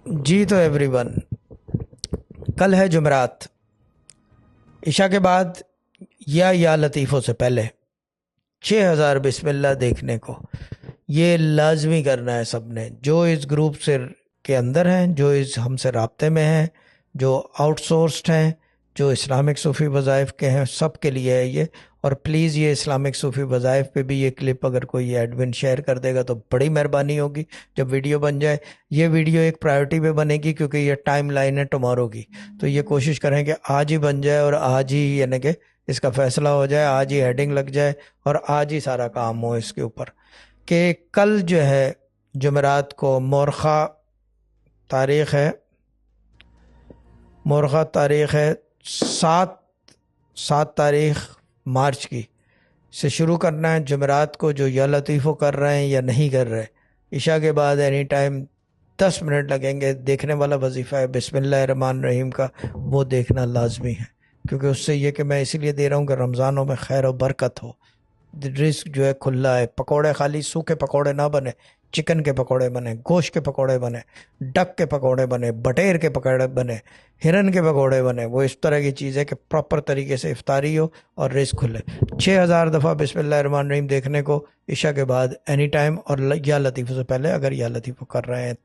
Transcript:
جی تو every one, کل ہے جمعرات، عشاء کے بعد یا لطیفوں سے پہلے 6,000 بسم اللہ دیکھنے کو یہ لازمی کرنا ہے سب نے، جو اس گروپ سے کے اندر ہیں، جو اس ہم سے رابطے میں ہیں، جو آؤٹ سورسڈ ہیں، جو اسلامک صوفی وظائف کے ہیں، سب کے لیے ہے یہ۔ اور پلیز یہ اسلامک صوفی وظائف پہ بھی یہ کلپ اگر کوئی ایڈمن شیئر کر دے گا تو بڑی مہربانی ہوگی جب ویڈیو بن جائے۔ یہ ویڈیو ایک پرائیورٹی پہ بنے گی کیونکہ یہ ٹائم لائن ہے ٹمارو کی، تو یہ کوشش کریں کہ آج ہی بن جائے اور آج ہی یعنی کہ اس کا فیصلہ ہو جائے، آج ہی ہیڈنگ لگ جائے اور آج ہی سارا کام ہو اس کے اوپر کہ کل جو ہے جمعرات کو مورخہ تاریخ ہے 7 مارچ کی سے شروع کرنا ہے جمعرات کو، جو یا لطیفوں کر رہے ہیں یا نہیں کر رہے، عشاء کے بعد اینی ٹائم 10 منٹ لگیں گے۔ دیکھنے والا وظیفہ ہے بسم اللہ الرحمن الرحیم کا، وہ دیکھنا لازمی ہے، کیونکہ اس سے یہ کہ میں اسی لیے دے رہا ہوں کہ رمضانوں میں خیر و برکت ہو، رزق جو ہے کھلا ہے۔ پکوڑے خالی سوکھے پکوڑے نہ بنے، چکن کے پکوڑے بنے، گوشت کے پکوڑے بنے، ڈک کے پکوڑے بنے، بٹیر کے پکوڑے بنے، ہرن کے پکوڑے بنے، وہ اس طرح کی چیز ہے کہ پراپر طریقے سے افطاری ہو اور رزق کھلے۔ 6,000 دفعہ بسم اللہ الرحمن الرحیم دیکھنے کو عشاء کے بعد اینی ٹائم، اور یا لطیفوں سے پہلے اگر یا لطیفوں کر رہے ہیں تو